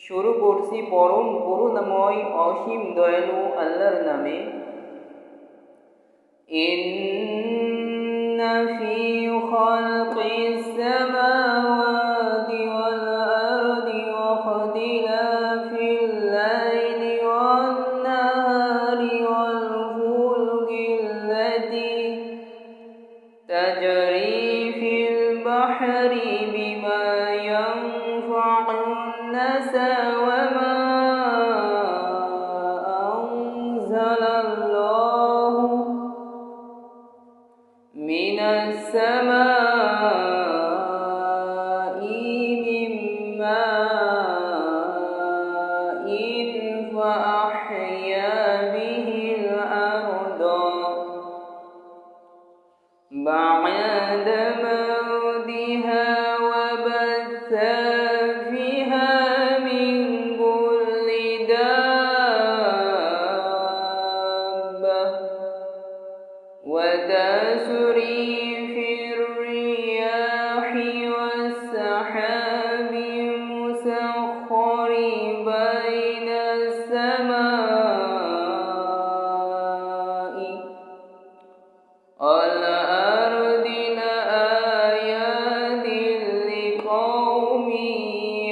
শুরু করছি পরম করুণাময় অসীম দয়ালু আল্লাহর নামে। ইন্না ফি খালকিস সামাওয়াতি ওয়াল আরদি ওয়া ইখতিলাফিল লাইলি ওয়ান নাহারি ওয়াল ফুলকিল্লাতি তাজরি ফিল বাহরি বিমা ইয়ানফাউন নাসা ওয়া মা আনজালাল্লাহু মিনাস সামাই মিন মাইন ফাআহইয়া বিহিল আরদা بعد موتها وبث فيها من كل دابة وتصريف الرياح والسحاب المسخر بين السماء والأرض لآيات لقوم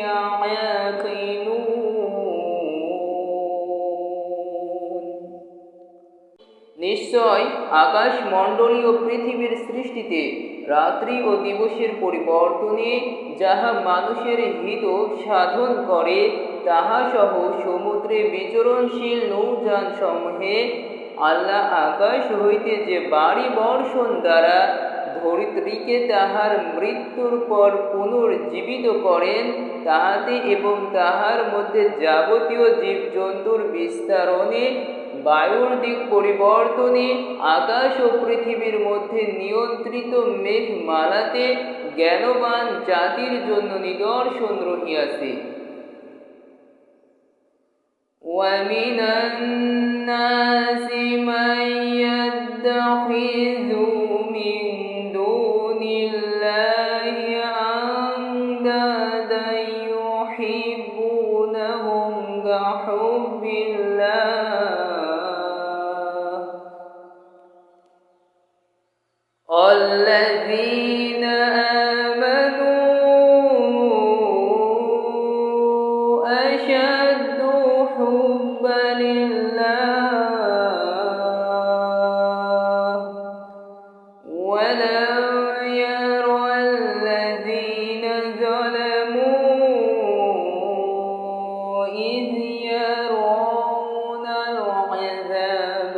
يعقلون। নিশ্চয় আকাশমণ্ডলী ও পৃথিবীর সৃষ্টিতে রাত্রি ও দিবসের পরিবর্তনে যাহা মানুষের হিত সাধন করে তাহা সহ সমুদ্রে বিচরণশীল নৌযান সমূহে আল্লাহ আকাশ হইতে যে বাড়ি বর্ষণ দ্বারা ধরিত্রীকে তাহার মৃত্যুর পর পুনর্জীবিত করেন তাহাতে এবং তাহার মধ্যে যাবতীয় জীবজন্তুর বিস্তারণে বায়ুর দিক পরিবর্তনে আকাশ ও পৃথিবীর মধ্যে নিয়ন্ত্রিত মেঘমালাতে জ্ঞানবান জাতির জন্য নিদর্শন রহিয়াছে। وَمِنَ النَّاسِ مَن يَتَّخِذُ مِن دُونِ اللَّهِ أَندَادًا يُحِبُّونَهُمْ كَحُبِّ اللَّهِ الَّذِينَ أشد حبا لله ولو يرى الذين ظلموا إذ يرون العذاب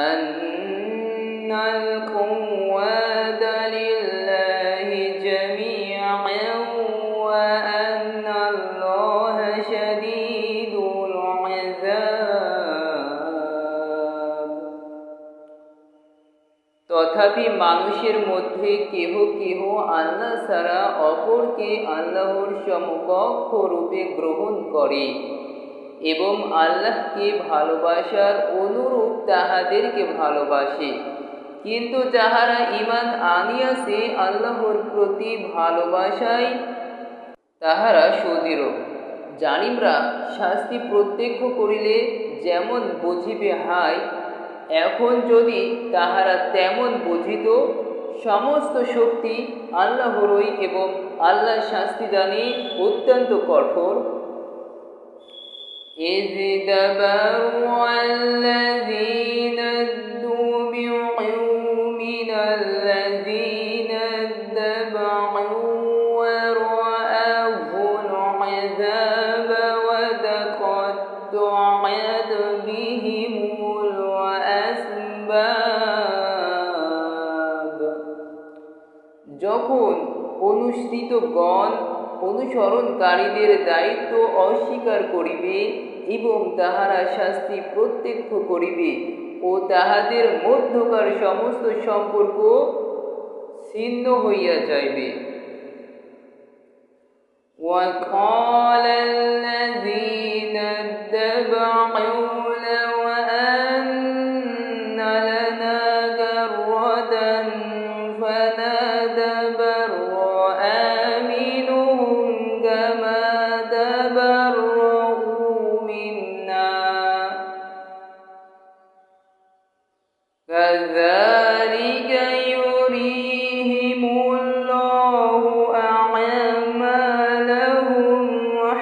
أن القوة لله جميعا وأن الله شديد العذاب। তথাপি মানুষের মধ্যে কেহ কেহ আল্লাহ ছাড়া অপরকে আল্লাহর সমকক্ষ রূপে গ্রহণ করে এবং আল্লাহকে ভালোবাসার অনুরূপ তাহাদেরকে ভালোবাসে, কিন্তু যাহারা ঈমান আনিয়াছে আল্লাহর প্রতি ভালোবাসায় তাহারা সুদৃঢ়। জালিমরা শাস্তি প্রত্যক্ষ করিলে যেমন বুঝিবে হায়, এখন যদি তাহারা তেমন বুঝিত। সমস্ত শক্তি আল্লাহরই এবং আল্লাহ শাস্তিদানে অত্যন্ত কঠোর। إذ تبرأ الذين اتبعوا من الذين اتبعوا ورأوه العذاب وتقطعت بهم الأسباب। যখন অনুসৃতগণ অনুসরণকারীদের দায়িত্ব অস্বীকার করিবে এবং তাহারা শাস্তি প্রত্যক্ষ করিবে ও তাহাদের মধ্যকার সমস্ত সম্পর্ক ছিন্ন হইয়া যাইবে। وقال الذين اتبعوا لو أن لنا كرة فنتبرأ منهم كما تبرؤوا منا كذلك يريهم الله أعمالهم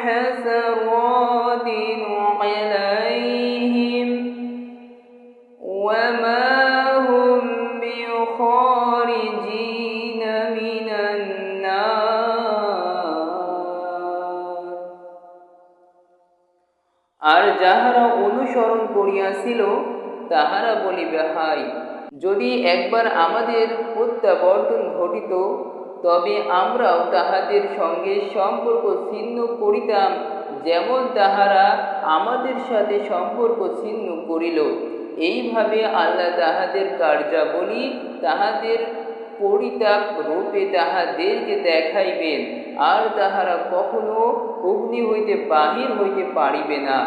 حسرات عليهم وما هم بخارجين من النار। আর যাহারা অনুসরণ করিয়াছিল তাহারা বলিবে, হাই, যদি একবার আমাদের প্রত্যাবর্তন ঘটিত, তবে আমরাও তাহাদের সঙ্গে সম্পর্ক ছিন্ন করিতাম, যেমন তাহারা আমাদের সাথে সম্পর্ক ছিন্ন করিল। এইভাবে আল্লাহ তাহাদের কার্যাবলী তাহাদের পরিতাপ রূপে তাহাদেরকে দেখাইবেন, আর তাহারা কখনো অগ্নি হইতে বাহির হইতে পারিবে না।